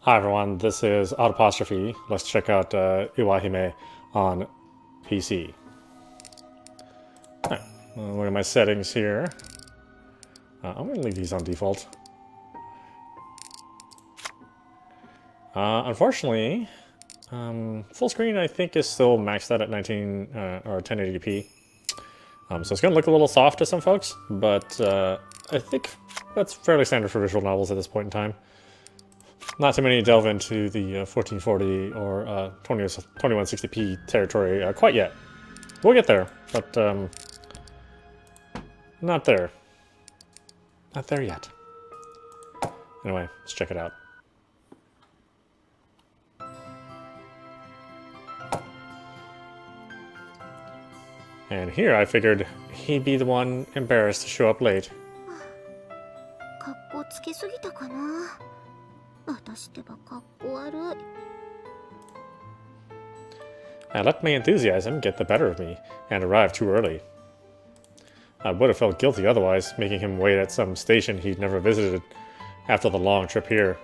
Hi everyone, this is audap. Let's check out Iwaihime on PC. Right. Look at my settings here. I'm going to leave these on default. Unfortunately, full screen I think is still maxed out at 19 or 1080p. So it's going to look a little soft to some folks, but I think that's fairly standard for visual novels at this point in time. Not too many delve into the 1440 or 2160p territory quite yet. We'll get there, but not there. Not there yet. Anyway, let's check it out. And here I figured he'd be the one embarrassed to show up late. I let my enthusiasm get the better of me and arrived too early. I would have felt guilty otherwise, making him wait at some station he'd never visited after the long trip here.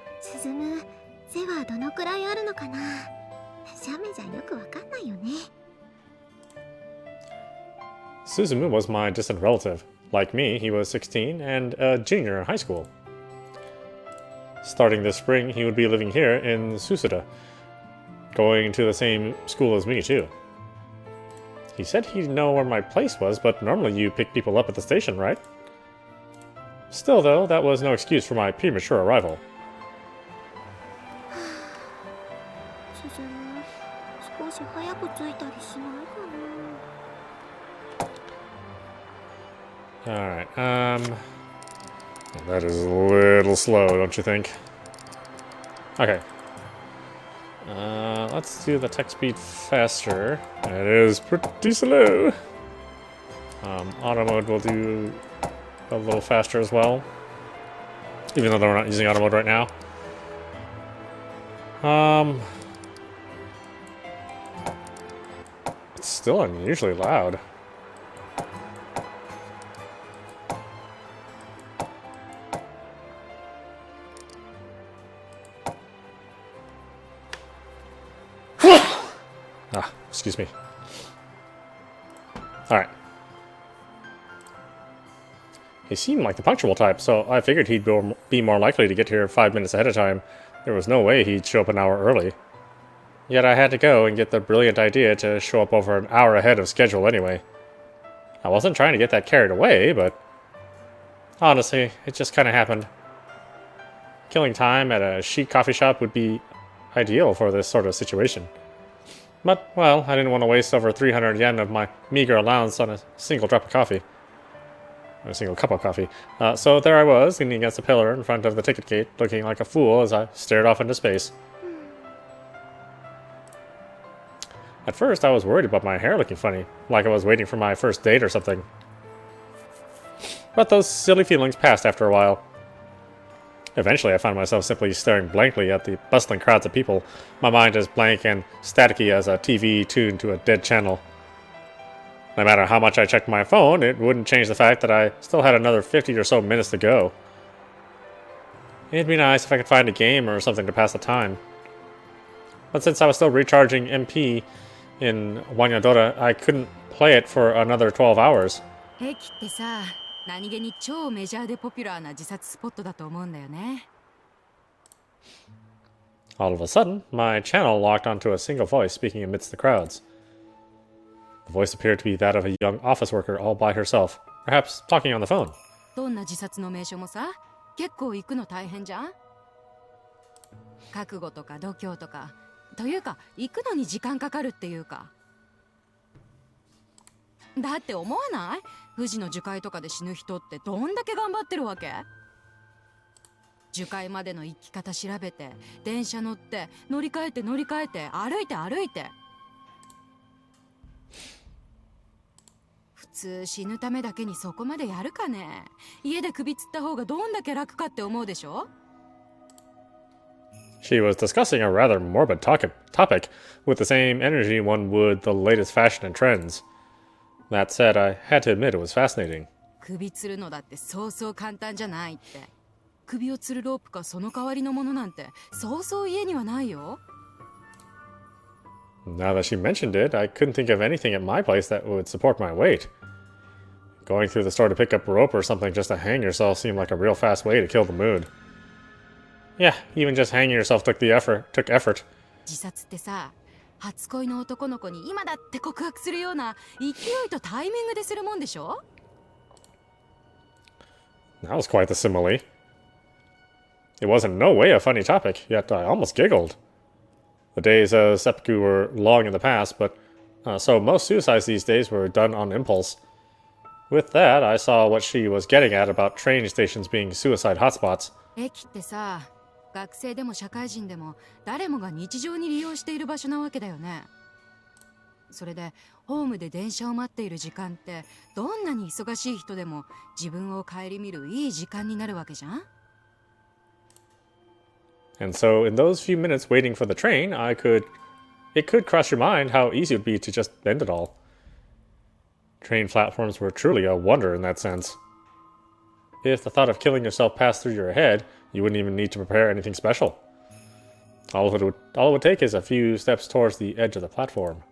Suzumu was my distant relative. Like me, he was 16 and a junior in high school. Starting this spring, he would be living here in Susuda, going to the same school as me, too. He said he'd know where my place was, but normally you pick people up at the station, right? Still, though, that was no excuse for my premature arrival. Alright, that is a little slow, don't you think? Okay. Let's do the text speed faster. It is pretty slow. Auto mode will do a little faster as well. Even though we're not using auto mode right now. It's still unusually loud. Excuse me. Alright. He seemed like the punctual type, so I figured he'd be more likely to get here 5 minutes ahead of time. There was no way he'd show up an hour early. Yet I had to go and get the brilliant idea to show up over an hour ahead of schedule anyway. I wasn't trying to get that carried away, but honestly, it just kind of happened. Killing time at a chic coffee shop would be ideal for this sort of situation. But, well, I didn't want to waste over 300 yen of my meager allowance on a single drop of coffee. Or a single cup of coffee. So there I was, leaning against a pillar in front of the ticket gate, looking like a fool as I stared off into space. At first, I was worried about my hair looking funny, like I was waiting for my first date or something. But those silly feelings passed after a while. Eventually, I found myself simply staring blankly at the bustling crowds of people, my mind as blank and staticky as a TV tuned to a dead channel. No matter how much I checked my phone, it wouldn't change the fact that I still had another 50 or so minutes to go. It'd be nice if I could find a game or something to pass the time. But since I was still recharging MP in Wanyadora, I couldn't play it for another 12 hours. 何気に超メジャーでポピュラーな自殺スポットだと思うんだよね。 All of a sudden, my channel locked onto a single voice speaking amidst the crowds. The voice appeared to be that of a young office worker all by herself, perhaps talking on the phone. どんな自殺の名所もさ、結構行くの大変じゃん。覚悟とか度胸とか、というか行くのに時間かかるっていうか。だって思わない？富士の樹海とかで死ぬ人ってどんだけ頑張ってるわけ？樹海までの行き方調べて、電車乗って、乗り換えて乗り換えて、歩いて歩いて。普通死ぬためだけにそこまでやるかね？家で首つった方がどんだけ楽かって思うでしょ？ She was discussing a rather morbid topic with the same energy one would the latest fashion and trends. That said, I had to admit it was fascinating. 首吊るのだってそうそう簡単じゃないって。首を吊るロープかその代わりのものなんてそうそう家にはないよ。Now that she mentioned it, I couldn't think of anything at my place that would support my weight. Going through the store to pick up rope or something just to hang yourself seemed like a real fast way to kill the mood. Yeah, even just hanging yourself took effort. 自殺ってさ、初恋の男の子に今だって告白するような勢いとタイミングでするもんでしょ。That was quite the simile. It was in no way a funny topic, yet I almost giggled. The days of seppuku were long in the past, but so most suicides these days were done on impulse. With that, I saw what she was getting at about train stations being suicide hotspots. 駅ってさ、学生でも社会人でも誰もが日常に利用している場所なわけだよね。それでホームで電車を待っている時間ってどんなに忙しい人でも自分を顧みるいい時間になるわけじゃん。And so in those few minutes waiting for the train, it could cross your mind how easy it would be to just end it all. Train platforms were truly a wonder in that sense. If the thought of killing yourself passed through your head, you wouldn't even need to prepare anything special. All it would take is a few steps towards the edge of the platform.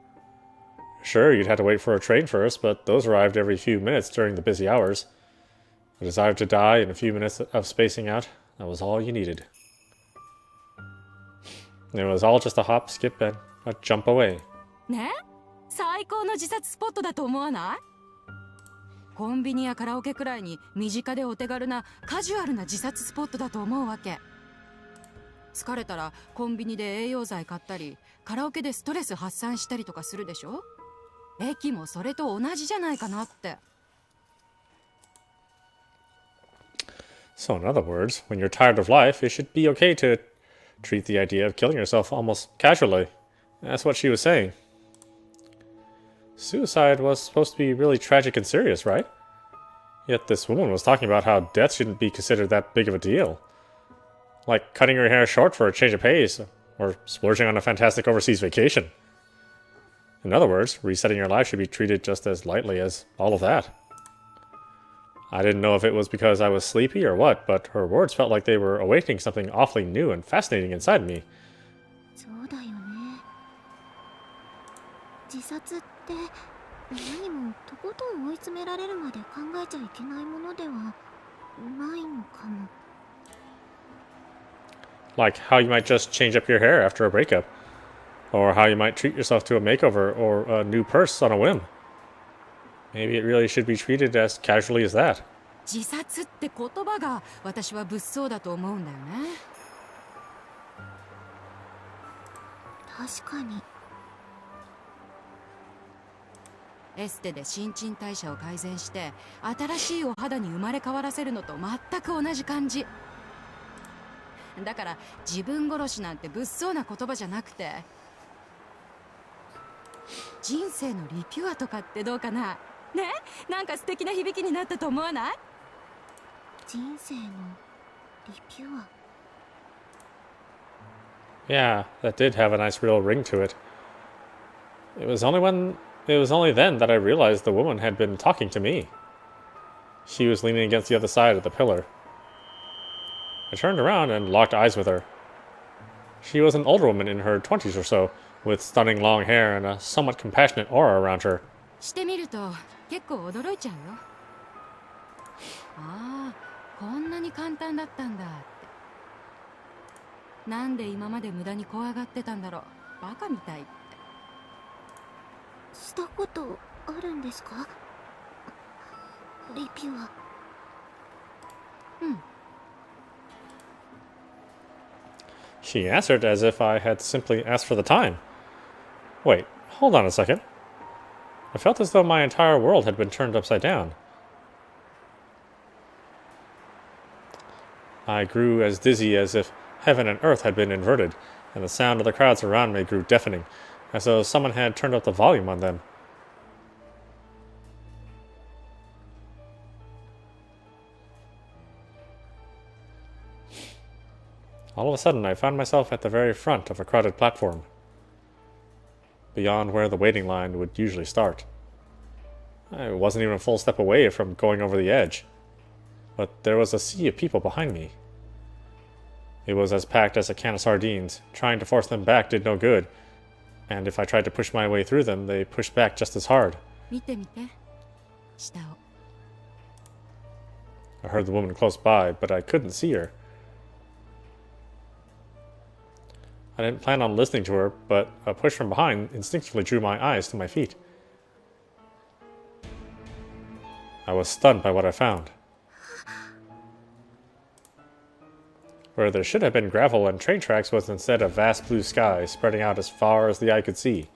Sure, you'd have to wait for a train first, but those arrived every few minutes during the busy hours. The desire to die and a few minutes of spacing out, that was all you needed. It was all just a hop, skip, and a jump away. ね？最高の自殺スポットだと思わない？コンビニやカラオケくらいに身近でお手軽なカジュアルな自殺スポットだと思うわけ。疲れたらコンビニで栄養剤買ったり、カラオケでストレス発散したりとかするでしょ？駅もそれと同じじゃないかなって。So in other words, when you're tired of life, it should be okay to treat the idea of killing yourself almost casually. That's what she was saying. Suicide was supposed to be really tragic and serious, right? Yet this woman was talking about how death shouldn't be considered that big of a deal. Like cutting your hair short for a change of pace, or splurging on a fantastic overseas vacation. In other words, resetting your life should be treated just as lightly as all of that. I didn't know if it was because I was sleepy or what, but her words felt like they were awakening something awfully new and fascinating inside me. そうだよね。自殺って何もとことん追い詰められるまで考えちゃいけないものではないのかも。Like how you might just change up your hair after a breakup, or how you might treat yourself to a makeover or a new purse on a whim. Maybe it really should be treated as casually as that. 自殺って言葉が私は物騒だと思うんだよね。確かに。エステで新陳代謝を改善して新しいお肌に生まれ変わらせるのと全く同じ感じ。だから自分殺しなんて物騒な言葉じゃなくて、人生のリピュアとかってどうかな。ね、なんか素敵な響きになったと思わない？人生のリピュア。Yeah, that did have a nice real ring to it. It was only then that I realized the woman had been talking to me. She was leaning against the other side of the pillar. I turned around and locked eyes with her. She was an older woman in her 20s or so, with stunning long hair and a somewhat compassionate aura around her. してみると結構驚いちゃうよ。ああ、こんなに簡単だったんだって。なんで今まで無駄に怖がってたんだろう。バカみたいって。したことあるんですか？リピュア。うん。She answered as if I had simply asked for the time. Wait, hold on a second. I felt as though my entire world had been turned upside down. I grew as dizzy as if heaven and earth had been inverted, and the sound of the crowds around me grew deafening, as though someone had turned up the volume on them. All of a sudden, I found myself at the very front of a crowded platform, beyond where the waiting line would usually start. I wasn't even a full step away from going over the edge, but there was a sea of people behind me. It was as packed as a can of sardines. Trying to force them back did no good. And if I tried to push my way through them, they pushed back just as hard. 見てみて下を I heard the woman close by, but I couldn't see her. I didn't plan on listening to her, but a push from behind instinctively drew my eyes to my feet. I was stunned by what I found. Where there should have been gravel and train tracks was instead a vast blue sky spreading out as far as the eye could see.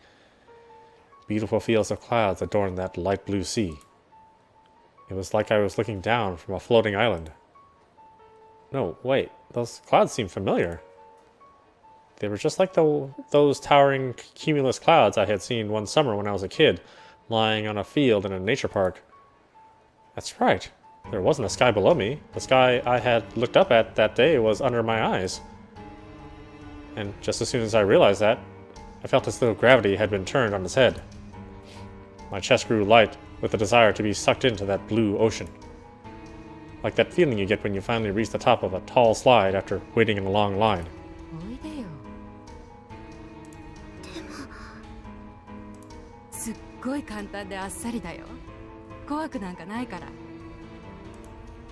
Beautiful fields of clouds adorned that light blue sea. It was like I was looking down from a floating island. No, wait, those clouds seemed familiar. They were just like those towering cumulus clouds I had seen one summer when I was a kid, lying on a field in a nature park. That's right. There wasn't a sky below me. The sky I had looked up at that day was under my eyes. And just as soon as I realized that, I felt as though gravity had been turned on its head. My chest grew light with the desire to be sucked into that blue ocean. Like that feeling you get when you finally reach the top of a tall slide after waiting in a long line. おいでよすっごい簡単であっさりだよ怖くなんかないから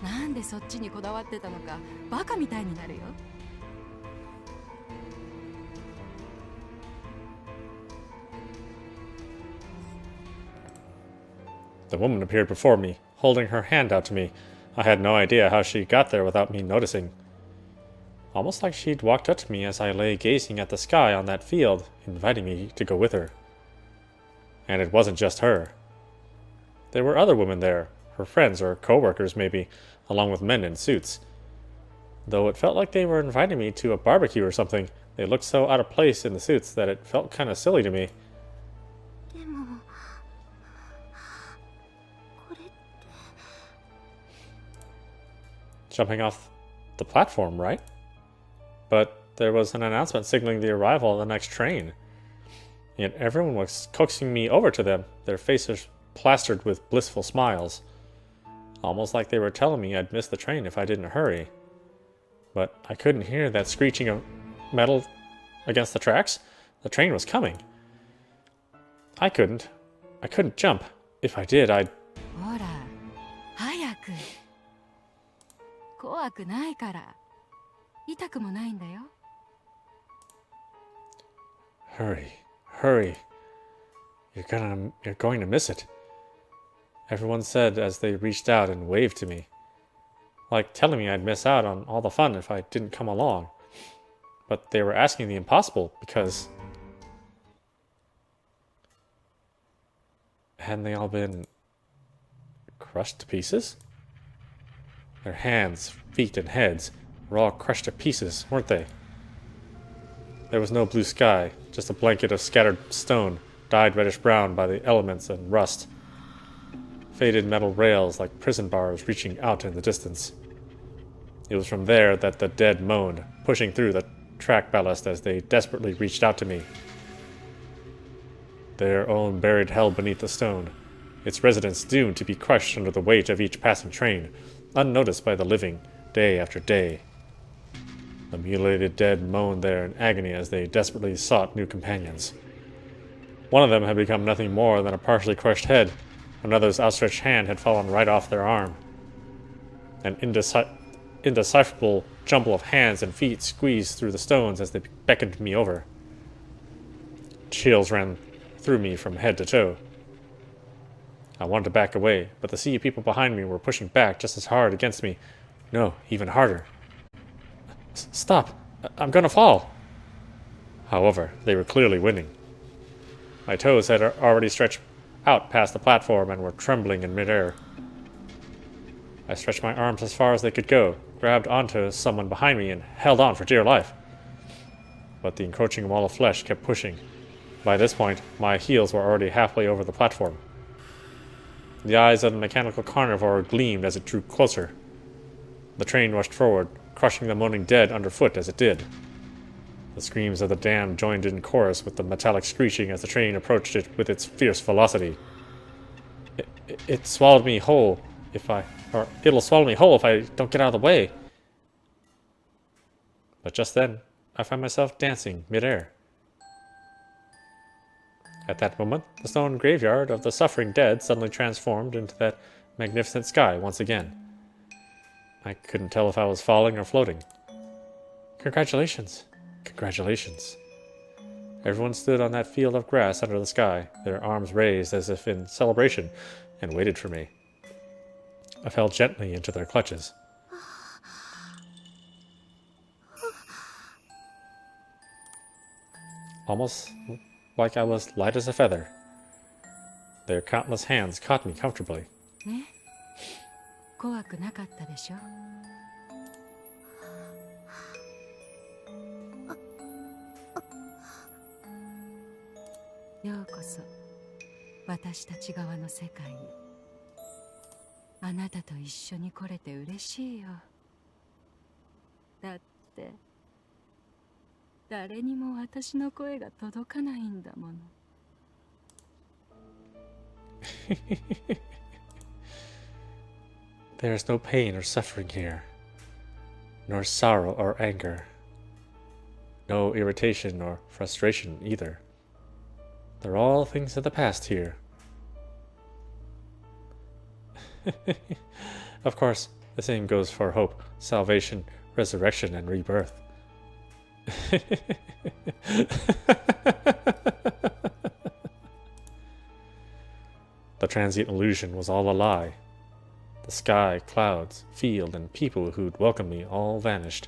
なんでそっちにこだわってたのかバカみたいになるよ The woman appeared before me, holding her hand out to me. I had no idea how she got there without me noticing. Almost like she'd walked up to me as I lay gazing at the sky on that field, inviting me to go with her. And it wasn't just her. There were other women there, her friends or co-workers maybe, along with men in suits. Though it felt like they were inviting me to a barbecue or something, they looked so out of place in the suits that it felt kind of silly to me. でもこれって Jumping off the platform, right? But there was an announcement signaling the arrival of the next train. Yet everyone was coaxing me over to them, their faces plastered with blissful smiles. Almost like they were telling me I'd miss the train if I didn't hurry. But I couldn't hear that screeching of metal against the tracks. The train was coming. I couldn't jump. If I did, I'd... ほら早く怖くないから痛くもないんだよ Hurry, hurry. You're going to miss it. Everyone said as they reached out and waved to me. Like telling me I'd miss out on all the fun if I didn't come along. But they were asking the impossible because... Hadn't they all been crushed to pieces? Their hands, feet, and heads were all crushed to pieces, weren't they? There was no blue sky, just a blanket of scattered stone, dyed reddish-brown by the elements and rust. Faded metal rails like prison bars reaching out in the distance. It was from there that the dead moaned, pushing through the track ballast as they desperately reached out to me. Their own buried hell beneath the stone, its residents doomed to be crushed under the weight of each passing train, unnoticed by the living, day after day. The mutilated dead moaned there in agony as they desperately sought new companions. One of them had become nothing more than a partially crushed head. Another's outstretched hand had fallen right off their arm. An indecipherable jumble of hands and feet squeezed through the stones as they beckoned me over. Chills ran through me from head to toe. I wanted to back away, but the sea of people behind me were pushing back just as hard against me. No, even harder. Stop! I'm gonna fall! However, they were clearly winning. My toes had already stretched out past the platform and were trembling in midair. I stretched my arms as far as they could go, grabbed onto someone behind me, and held on for dear life. But the encroaching wall of flesh kept pushing. By this point, my heels were already halfway over the platform. The eyes of the mechanical carnivore gleamed as it drew closer. The train rushed forward, crushing the moaning dead underfoot as it did. The screams of the damned joined in chorus with the metallic screeching as the train approached it with its fierce velocity. It swallowed me whole it'll swallow me whole if I don't get out of the way. But just then, I found myself dancing mid-air. At that moment, the stone graveyard of the suffering dead suddenly transformed into that magnificent sky once again. I couldn't tell if I was falling or floating. Congratulations! Congratulations! Everyone stood on that field of grass under the sky, their arms raised as if in celebration, and waited for me. I fell gently into their clutches. Almost like I was light as a feather. Their countless hands caught me comfortably. ね、怖くなかったでしょ。ようこそ私たち側の世界に。あなたと一緒に来れて嬉しいよ。だって誰にも私の声が届かないんだもの。There is no pain or suffering here, nor sorrow or anger, no irritation or frustration either. They're all things of the past here. Of course, the same goes for hope, salvation, resurrection, and rebirth. The transient illusion was all a lie. The sky, clouds, field, and people who'd welcomed me all vanished.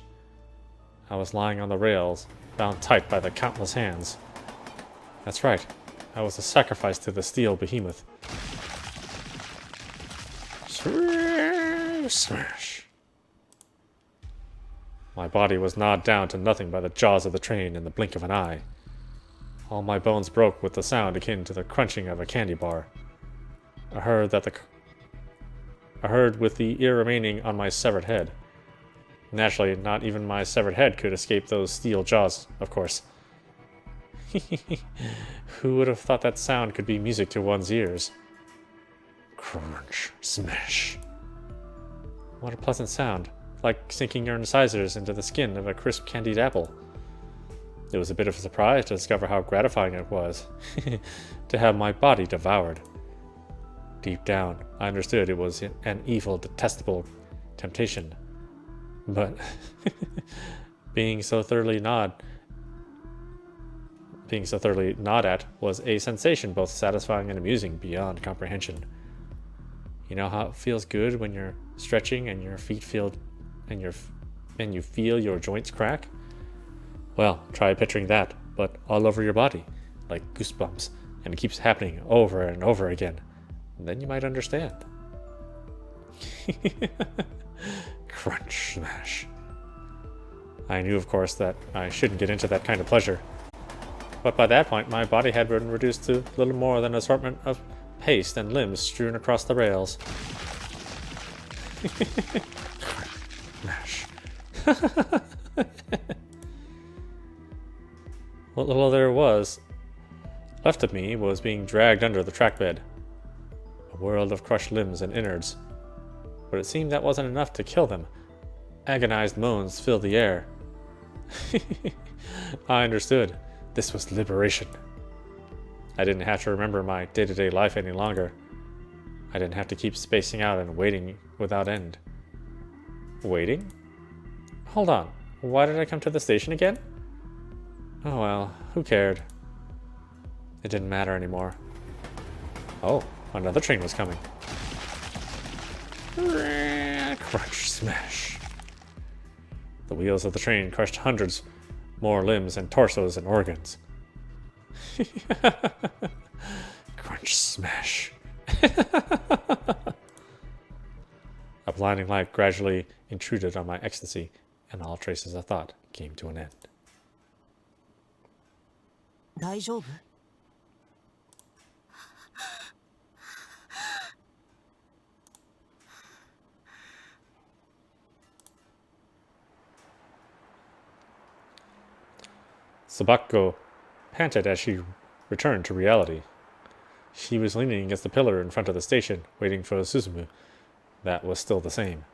I was lying on the rails, bound tight by the countless hands. That's right, I was a sacrifice to the steel behemoth. Smash! My body was gnawed down to nothing by the jaws of the train in the blink of an eye. All my bones broke with the sound akin to the crunching of a candy bar. I heard with the ear remaining on my severed head. Naturally, not even my severed head could escape those steel jaws, of course. Who would have thought that sound could be music to one's ears? Crunch, smash. What a pleasant sound, like sinking your incisors into the skin of a crisp candied apple. It was a bit of a surprise to discover how gratifying it was to have my body devoured. Deep down, I understood it was an evil, detestable temptation. But being so thoroughly gnawed at was a sensation both satisfying and amusing beyond comprehension. You know how it feels good when you're stretching and your feet feel and you feel your joints crack? Well, try picturing that, but all over your body, like goosebumps, and it keeps happening over and over again. And then you might understand. Crunch, smash. I knew, of course, that I shouldn't get into that kind of pleasure. But by that point, my body had been reduced to little more than an assortment of paste and limbs strewn across the rails. Smash. What little there was left of me was being dragged under the track bed. A world of crushed limbs and innards. But it seemed that wasn't enough to kill them. Agonized moans filled the air. I understood. This was liberation. I didn't have to remember my day-to-day life any longer. I didn't have to keep spacing out and waiting without end. Waiting? Hold on. Why did I come to the station again? Oh well, who cared? It didn't matter anymore. Oh, another train was coming. Crunch, smash. The wheels of the train crushed hundreds more limbs and torsos and organs. Crunch, smash. A blinding light gradually intruded on my ecstasy, and all traces of thought came to an end. 大丈夫? Sabako panted as she returned to reality. She was leaning against the pillar in front of the station, waiting for Suzumu. That was still the same.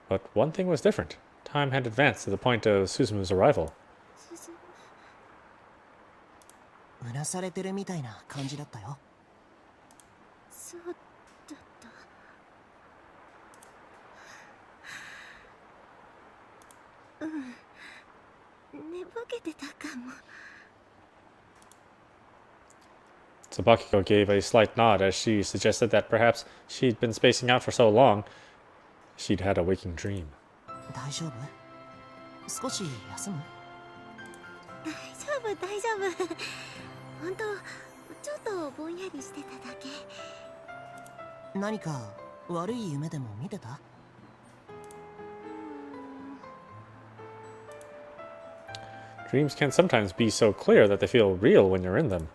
But one thing was different. Time had advanced to the point of Suzumu's arrival. うなされてるみたいな感じだったよ。そうだった。寝ぼけてたかも。Tsubakiko gave a slight nod as she suggested that perhaps she'd been spacing out for so long, she'd had a waking dream. 大丈夫？少し休む？大丈夫大丈夫。本当ちょっとぼんやりしてただけ。何か悪い夢でも見てた？ Dreams can sometimes be so clear that they feel real when you're in them.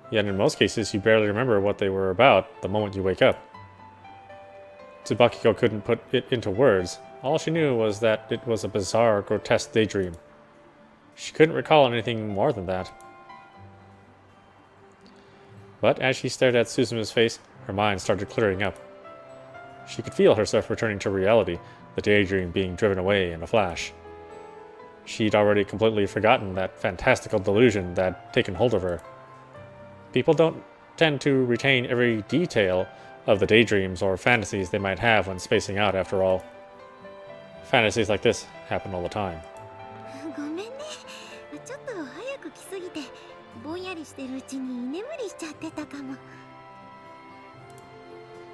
Yet in most cases, you barely remember what they were about the moment you wake up. Tsubakiko couldn't put it into words. All she knew was that it was a bizarre, grotesque daydream. She couldn't recall anything more than that. But as she stared at Suzumu's face, her mind started clearing up. She could feel herself returning to reality, the daydream being driven away in a flash. She'd already completely forgotten that fantastical delusion that had taken hold of her. People don't tend to retain every detail of the daydreams or fantasies they might have when spacing out, after all. Fantasies like this happen all the time. ごめんね。ちょっと早く来すぎて、ぼんやりしてるうちに居眠りしちゃってたかも。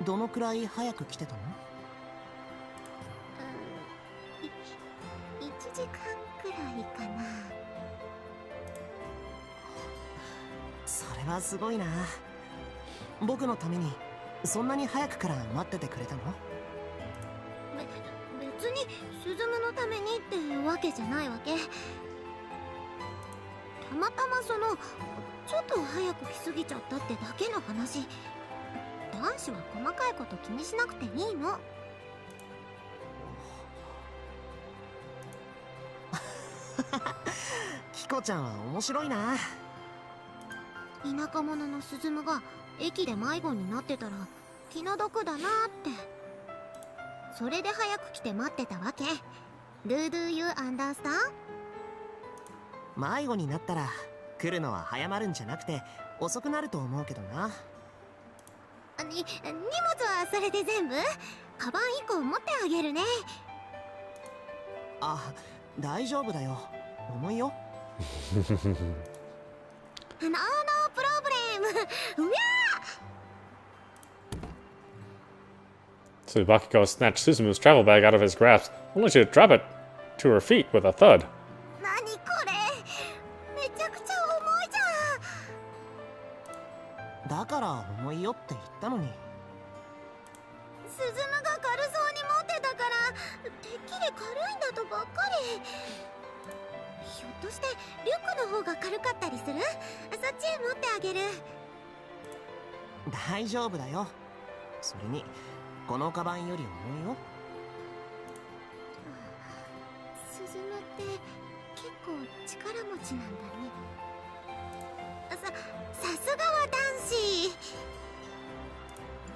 どのくらい早く来てたの？1時間くらいかな。それはすごいな。僕のためにそんなに早くから待っててくれたの？別にスズムのためにってわけじゃないわけ。たまたまちょっと早く来すぎちゃったってだけの話。男子は細かいこと気にしなくていいの。キコちゃんは面白いな。田舎者のスズムが駅で迷子になってたら気の毒だなって。それで早く来て待ってたわけ。Do you understand? 迷子になったら来るのは早まるんじゃなくて遅くなると思うけどな。荷物はそれで全部？カバン1個持ってあげるね。あ、大丈夫だよ。重いよ。ノープロブレム。うわTsubakiko snatched Suzumu's travel bag out of his grasp, only to drop it to her feet with a thud. 何これ、めちゃくちゃ重いじゃん。だから重いよって言ったのに。スズムが軽そうに持ってたからてっきり軽いんだとばっかり。ひょっとしてリュックの方が軽かったりする？そっち持ってあげる。大丈夫だよ。それにこのカバンより重いよ。スズムって結構力持ちなんだね。さすがは男子。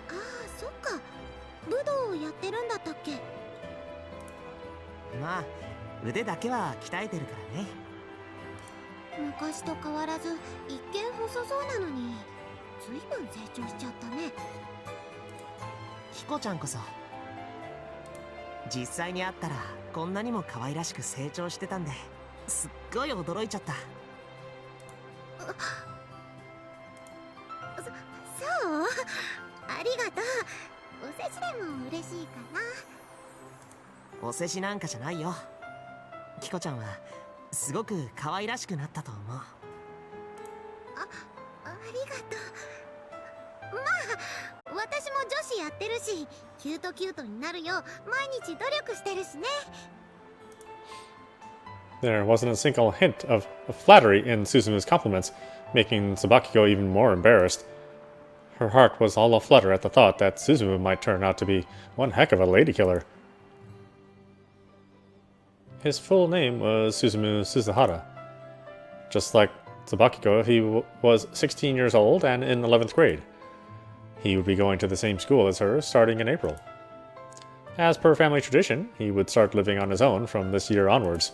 ああ、そっか。武道をやってるんだったっけ？まあ腕だけは鍛えてるからね。昔と変わらず一見細そうなのにずいぶん成長しちゃったね。キコちゃんこそ実際に会ったらこんなにも可愛らしく成長してたんですっごい驚いちゃった。そうありがとう。お世辞でも嬉しいかな。お世辞なんかじゃないよ。キコちゃんはすごく可愛らしくなったと思う。ありがとう。まあ私も女子やってるしキュートキュートになるよう毎日努力してるしね。 There wasn't a single hint of flattery in Suzumu's compliments, making Tsubakiko even more embarrassed. Her heart was all aflutter at the thought that Suzumu might turn out to be one heck of a lady killer. His full name was Suzumu Suzuhara. Just like Tsubakiko, he was 16 years old and in 11th grade. He would be going to the same school as her starting in April. as per family tradition, he would start living on his own from this year onwards.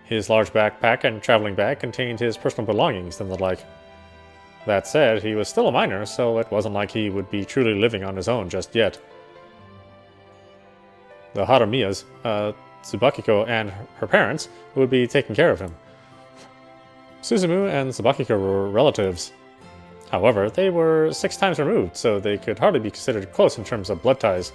His large backpack and traveling bag contained his personal belongings and the like. That said, he was still a minor, so it wasn't like he would be truly living on his own just yet. The Harumiyas, Tsubakiko and her parents, would be taking care of him. Suzumu and Tsubakiko were relatives. However, they were 6 times removed, so they could hardly be considered close in terms of blood ties.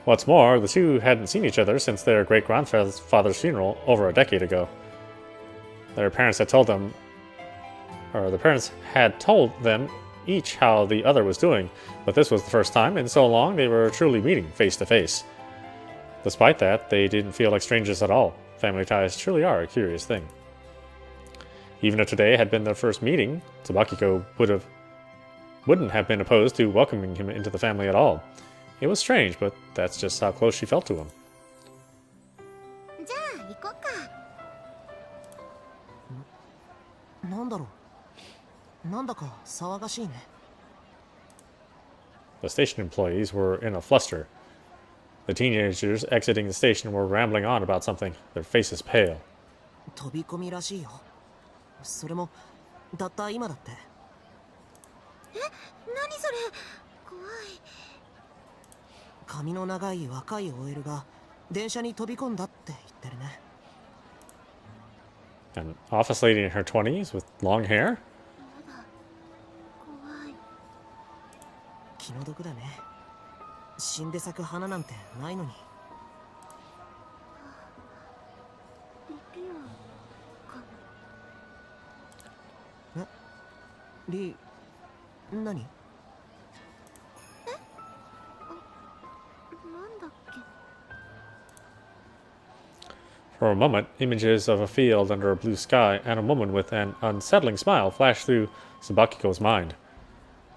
What's more, the two hadn't seen each other since their great-grandfather's funeral over a decade ago. Their parents had told them each how the other was doing, but this was the first time in so long they were truly meeting face to face. Despite that, they didn't feel like strangers at all. Family ties truly are a curious thing. Even if today had been their first meeting, Tsubakiko wouldn't have been opposed to welcoming him into the family at all. It was strange, but that's just how close she felt to him. じゃあ行こっか。なんだろう。なんだか騒がしいね。The station employees were in a fluster. The teenagers exiting the station were rambling on about something, their faces pale. 飛び込みらしいよ。それもたった今だって。え、何それ。怖い。髪の長い若い OL が電車に飛び込んだって言ってるね。An office lady in her 20s with long hair? やだ。怖い。気の毒だね。死んで咲く花なんてないのに。リオかも。リ何？なんだっけ。 For a moment, images of a field under a blue sky and a woman with an unsettling smile flashed through Tsubakiko's mind.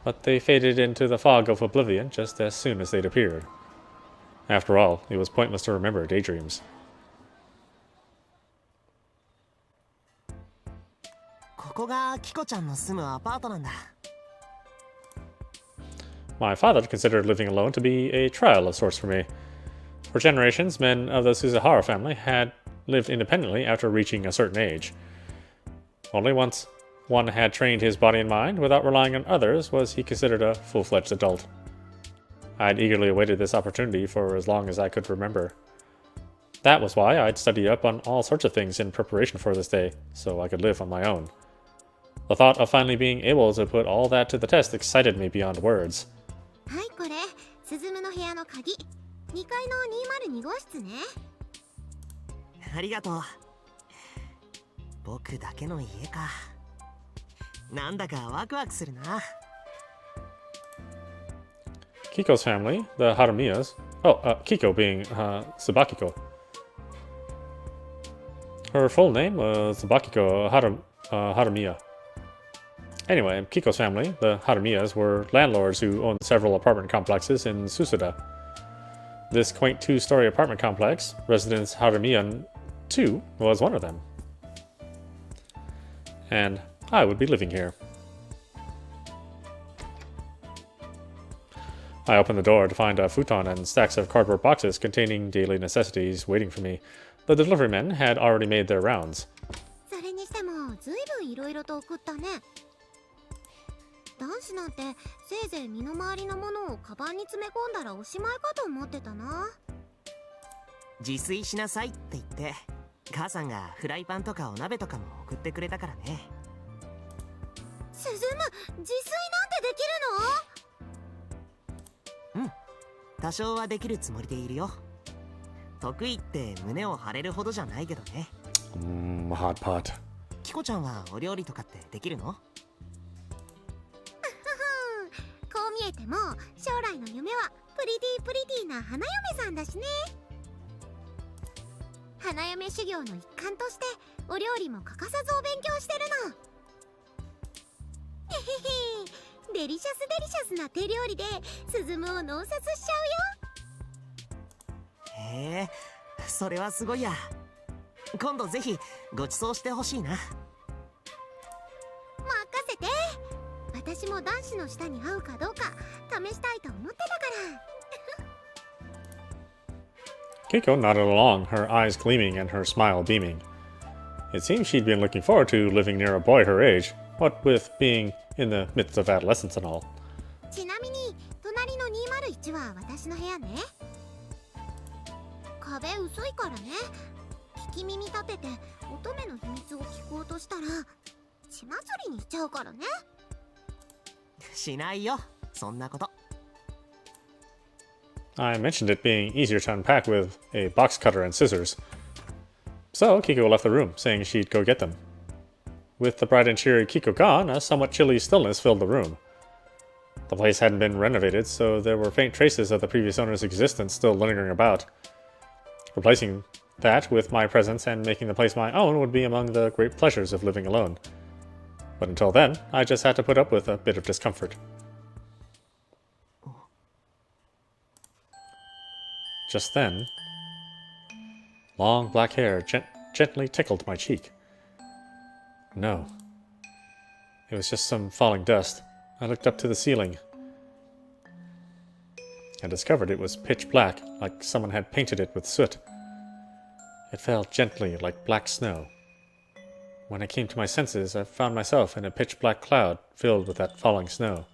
But they faded into the fog of oblivion just as soon as they'd appeared. After all, it was pointless to remember daydreams. ここがキコちゃんの住むアパートなんだ。My father considered living alone to be a trial of sorts for me. For generations, men of the Suzahara family had lived independently after reaching a certain age. Only once one had trained his body and mind without relying on others was he considered a full-fledged adult. I'd eagerly awaited this opportunity for as long as I could remember. That was why I'd studied up on all sorts of things in preparation for this day, so I could live on my own. The thought of finally being able to put all that to the test excited me beyond words. はい、これスズムの部屋の鍵。2階の202号室ね。ありがとう。僕だけの家か。なんだかワクワクするな。Kiko's family, the Harumiyas. Kiko being Tsubakiko. Her full name was Tsubakiko Harumiya. Anyway, Kiko's family, the Harumiyas, were landlords who owned several apartment complexes in Susuda. This quaint 2-story apartment complex, Residence Harumiya 2, was one of them. And I would be living here. I opened the door to find a futon and stacks of cardboard boxes containing daily necessities waiting for me. The delivery men had already made their rounds. それにしてもずいぶんいろいろと送ったね。男子なんてせいぜい身の回りのものをカバンに詰め込んだらおしまいかと思ってたな。自炊しなさいって言って母さんがフライパンとかお鍋とかも送ってくれたからね。スズム、自炊なんてできるの？多少はできるつもりでいるよ。得意って胸を張れるほどじゃないけどね。Hot pot. キコちゃんはお料理とかってできるの？こう見えても将来の夢はプリティな花嫁さんだしね。花嫁修行の一環としてお料理も欠かさずお勉強してるの。へへへ、デリシャスな手料理でスズムを脳殺しちゃうよ。へえ、それはすごいや。今度ぜひご馳走してほしいな。任せて。私も男子の舌に合うかどうか試したいと思ってたから。 Kiko nodded along, her eyes gleaming and her smile beaming. It seemed she'd been looking forward to living near a boy her age, what with being in the midst of adolescence and all. ちなみに隣の201は私の部屋ね。壁薄いからね。聞き耳立てて乙女の秘密を聞こうとしたら血祭りにしちゃうからね。しないよ、そんなこと。 I mentioned it being easier to unpack with a box cutter and scissors. So Kiko left the room, saying she'd go get them. With the bright and cheery Kiko gone, a somewhat chilly stillness filled the room. The place hadn't been renovated, so there were faint traces of the previous owner's existence still lingering about. Replacing that with my presence and making the place my own would be among the great pleasures of living alone. But until then, I just had to put up with a bit of discomfort. Just then, long black hair gently tickled my cheek. No. It was just some falling dust. I looked up to the ceiling and discovered it was pitch black, like someone had painted it with soot. It fell gently like black snow. When I came to my senses, I found myself in a pitch black cloud filled with that falling snow.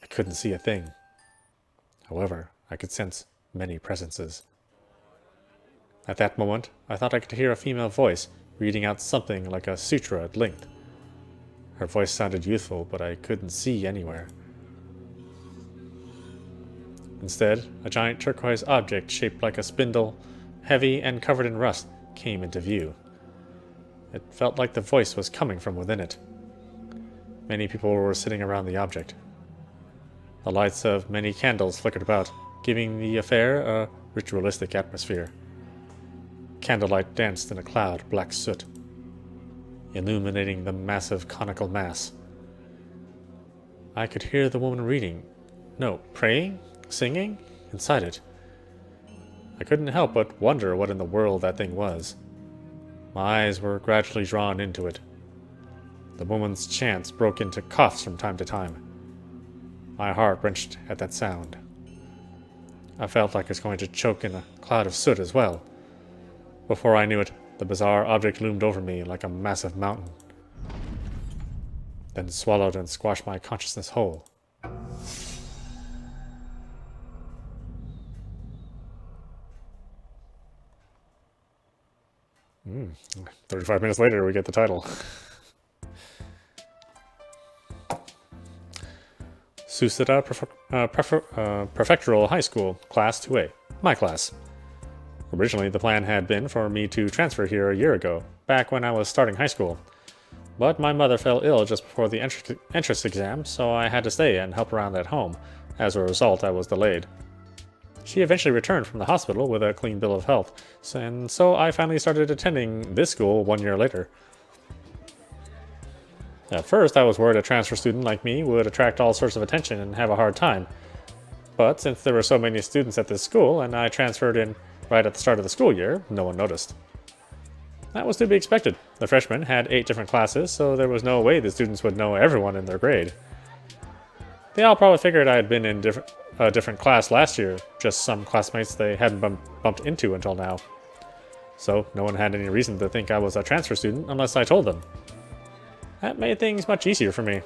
I couldn't see a thing. However, I could sense many presences. At that moment, I thought I could hear a female voice reading out something like a sutra at length. Her voice sounded youthful, but I couldn't see anywhere. Instead, a giant turquoise object shaped like a spindle, heavy and covered in rust, came into view. It felt like the voice was coming from within it. Many people were sitting around the object. The lights of many candles flickered about, giving the affair a ritualistic atmosphere. Candlelight danced in a cloud of black soot, illuminating the massive conical mass. I could hear the woman reading, no, praying, singing, inside it. I couldn't help but wonder what in the world that thing was. My eyes were gradually drawn into it. The woman's chants broke into coughs from time to time. My heart wrenched at that sound. I felt like I was going to choke in a cloud of soot as well. Before I knew it, the bizarre object loomed over me like a massive mountain, then swallowed and squashed my consciousness whole. — 35 minutes later, we get the title. Suseda Prefectural High School, Class 2A. My class. Originally, the plan had been for me to transfer here a year ago, back when I was starting high school. But my mother fell ill just before the entrance exam, so I had to stay and help around at home. As a result, I was delayed. She eventually returned from the hospital with a clean bill of health, and so I finally started attending this school 1 year later. At first, I was worried a transfer student like me would attract all sorts of attention and have a hard time. But since there were so many students at this school, and I transferred in right at the start of the school year, no one noticed. That was to be expected. The freshmen had 8 different classes, so there was no way the students would know everyone in their grade. They all probably figured I had been in a different class last year, just some classmates they hadn't bumped into until now. So no one had any reason to think I was a transfer student unless I told them. That made things much easier for me.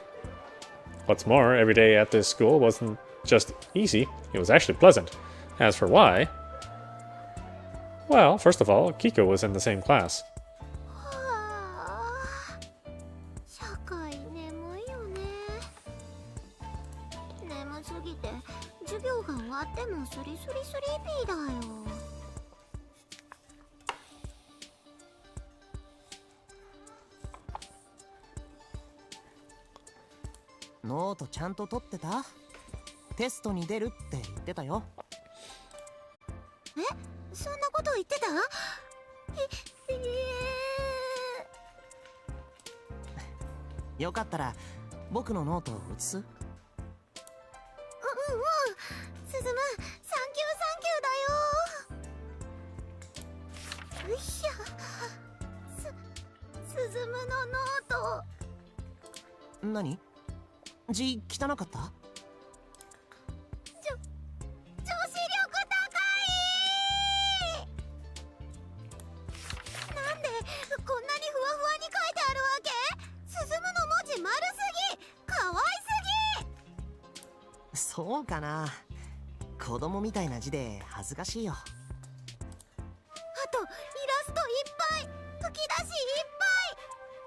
What's more, every day at this school wasn't just easy, it was actually pleasant. As for why, well, first of all, Kiko was in the same class. 社会眠いよね。眠すぎて授業が終わってもスリスリスリーピーだよ。ノートちゃんと取ってた？テストに出るって言ってたよ。え、そんなこと言ってた？よかったら僕のノートを写す？うんうん。進む、サンキューサンキューだよ。よいしょ。進むのノート。何？字汚かった？そうかな。子供みたいな字で恥ずかしいよ。あとイラストいっぱい、吹き出しいっぱ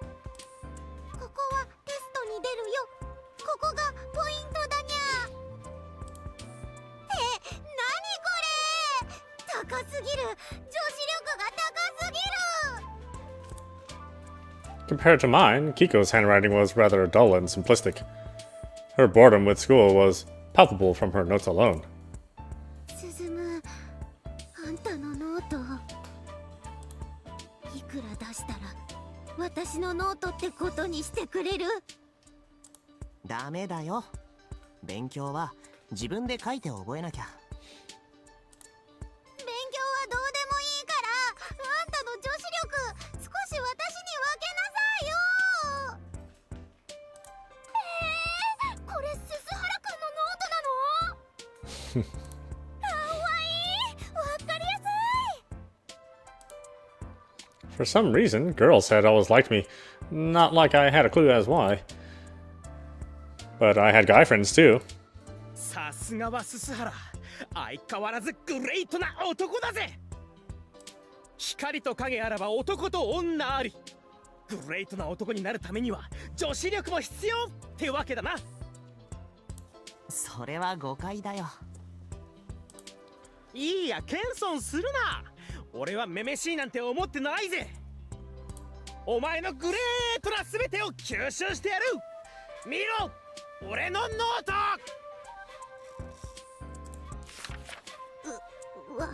い。ここはテストに出るよ。ここがポイントだにゃ。何これ、高すぎる。女子力が高すぎる。 Compared to mine, Kiko's handwriting was rather dull and simplistic. Her boredom with school was palpable from her notes alone. すずむ、あんたのノートいくら出したら私のノートってことにしてくれる？ダメだよ。勉強は自分で書いて覚えなきゃ。勉強はどうでもいいから、あんたの女子力少し私に分けなさいよ。これ鈴原くんのノートなの？かわいい、わかりやすい。 For some reason, girls had always liked me. Not like I had a clue as why. But I had guy friends too. さすがはススハラ、相変わらずグレートな男だぜ。光と影あらば男と女あり。グレートな男になるためには女子力も必要ってわけだな。それは誤解だよ。いいや、謙遜するな。俺はめめしいなんて思ってないぜ。お前のグレートな全てを吸収してやる。見ろ、俺のノート。わあ、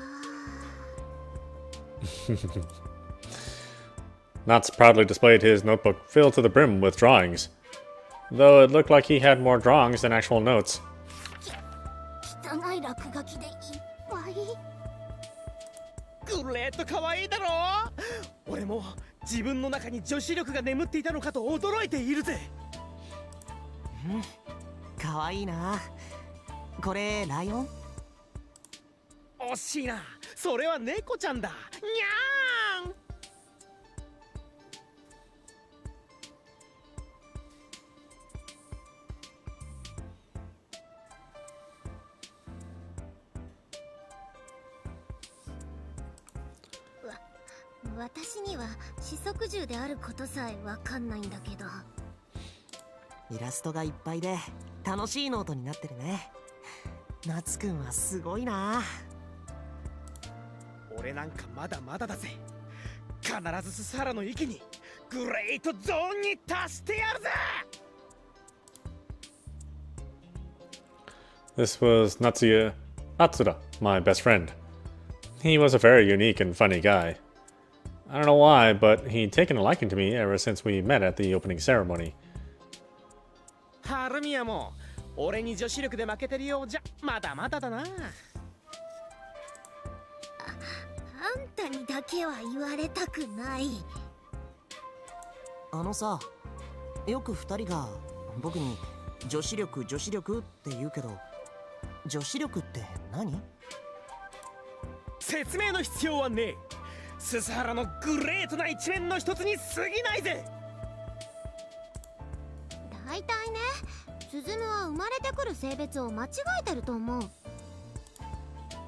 Knots proudly displayed his notebook filled to the brim with drawings, though it looked like he had more drawings than actual notes. 汚い落書きでいっぱい。グレート可愛いだろ。俺も自分の中に女子力が眠っていたのかと驚いているぜ。かわいいな。これライオン？惜しいな。それは猫ちゃんだ。にゃーん。私には四則銃であることさえわかんないんだけど。イラストがいっぱいで楽しいノートになってるね。夏くんはすごいな。俺なんかまだまだだぜ。必ずススハラの域にグレートゾーンに達してやるぜ。 This was Natsura, my best friend. He was a very unique and funny guy. I don't know why, but he'd taken a liking to me ever since we met at the opening ceremony. ハルミヤも俺に女子力で負けてるようじゃまだまだだな。あんたにだけは言われたくない。あのさ、よく二人が僕に女子力女子力って言うけど、女子力って何？説明の必要はねえ。ススハラのグレートな一面の一つに過ぎないぜ。大体ね、スズムは生まれてくる性別を間違えてると思う。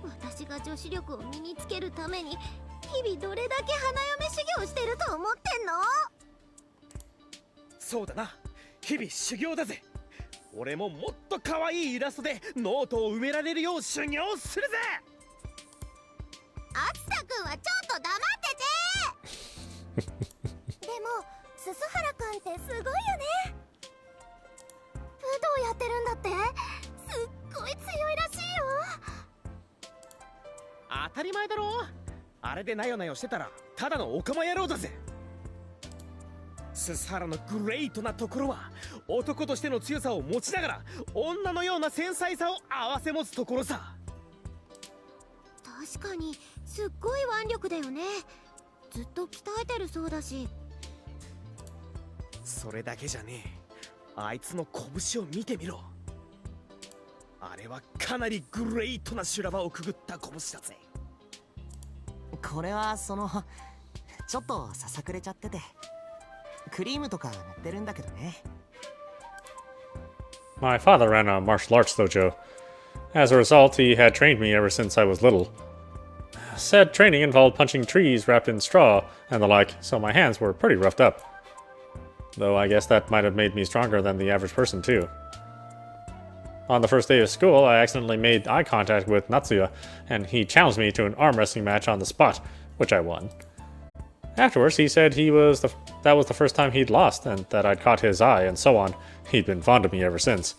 私が女子力を身につけるために日々どれだけ花嫁修行してると思ってんの？そうだな、日々修行だぜ。俺ももっと可愛いイラストでノートを埋められるよう修行するぜ。あつさくんはちょっと黙ってて。でもススハラくんってすごいよね。武道やってるんだって。すっごい強いらしいよ。当たり前だろ。あれでなよなよしてたらただのオカマ野郎だぜ。ススハラのグレートなところは男としての強さを持ちながら女のような繊細さを併せ持つところさ。確かにすっごい腕力だよね。ずっと鍛えてるそうだし。それだけじゃねえ。あいつの拳を見てみろ。あれはかなりグレートな修羅場をくぐった拳だぜ。これはちょっとささくれちゃってて、クリームとか塗ってるんだけどね。My father ran a martial arts dojo. As a result, he had trained me ever since I was little. Said training involved punching trees wrapped in straw and the like, so my hands were pretty roughed up. Though I guess that might have made me stronger than the average person too. On the first day of school, I accidentally made eye contact with Natsuya, and he challenged me to an arm wrestling match on the spot, which I won. Afterwards, he said that was the first time he'd lost, and that I'd caught his eye, and so on. He'd been fond of me ever since.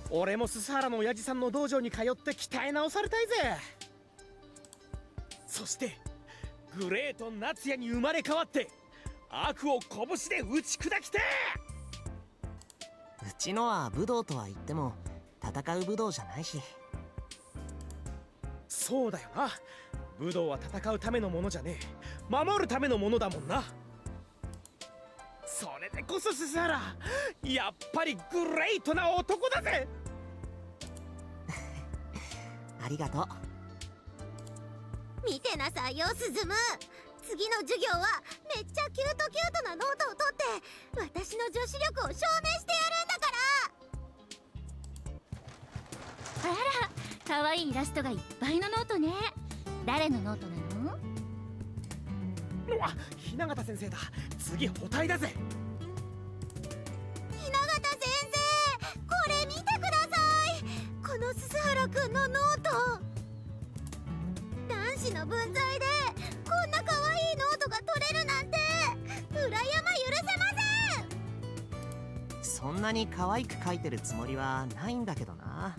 俺もススハラの親父さんの道場に通って鍛え直されたいぜ。そしてグレート夏也に生まれ変わって悪を拳で打ち砕きて。うちのは武道とは言っても戦う武道じゃないし。そうだよな。武道は戦うためのものじゃねえ、守るためのものだもんな。それでこそススハラ、やっぱりグレイトな男だぜ。ありがとう。見てなさいよスズム。次の授業はめっちゃキュートキュートなノートを取って私の女子力を証明してやるんだから。あら、可愛いイラストがいっぱいのノートね。誰のノートなの？うわ、雛形先生だ。次補体だぜ。雛形先生、これ見てください。このススハラくんのノート。男子の分際でこんな可愛いノートが取れるなんて裏山許せません。そんなに可愛く描いてるつもりはないんだけどな。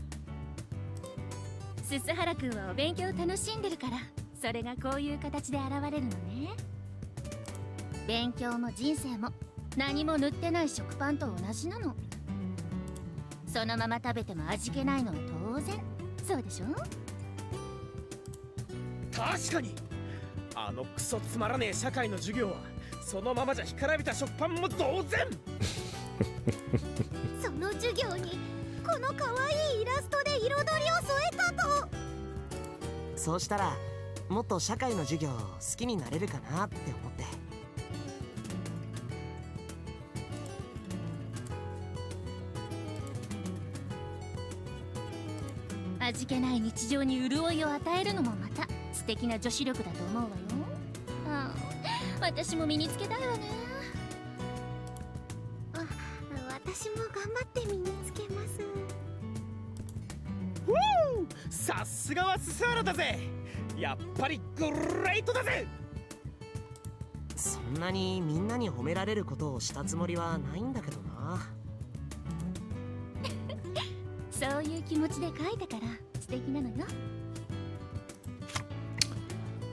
ススハラ君はお勉強を楽しんでるから、それがこういう形で現れるのね。勉強も人生も何も塗ってない食パンと同じなの。そのまま食べても味気ないのは当然。そうでしょ？確かにあのクソつまらねえ社会の授業はそのままじゃ干からびた食パンも同然。その授業にこの可愛いイラストで彩りを添えたと。そうしたらもっと社会の授業好きになれるかなって思って。味気ない日常に潤いを与えるのもまた素敵な女子力だと思うわよ。ああ、私も身につけたいわね。私も頑張って身につけます。さすがはススハラだぜ。やっぱりグレイトだぜ。そんなにみんなに褒められることをしたつもりはないんだけどな。そういう気持ちで書いたから素敵なのよ。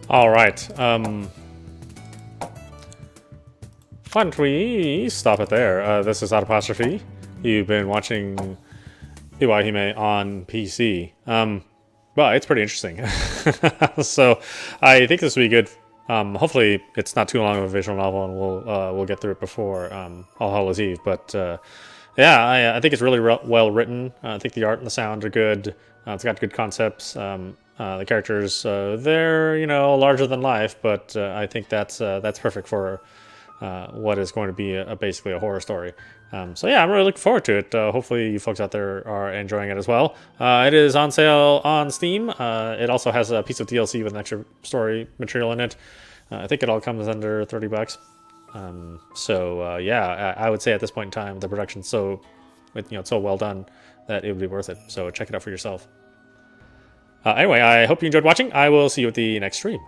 All right. Why don't we stop it there? This is Audapostrophe. You've been watching Iwaihime on PC. Well, it's pretty interesting. So I think this will be good. Hopefully it's not too long of a visual novel, and we'll get through it before All Hallows Eve. But yeah, I think it's really well written. I think the art and the sound are good. It's got good concepts. The characters, they're larger than life, but I think that's perfect for what is going to be basically a horror story. So yeah, I'm really looking forward to it. Hopefully you folks out there are enjoying it as well. It is on sale on Steam. It also has a piece of DLC with an extra story material in it. I think it all comes under $30. So yeah, I would say at this point in time, the production's it's so well done that it would be worth it. So check it out for yourself. Anyway, I hope you enjoyed watching. I will see you at the next stream.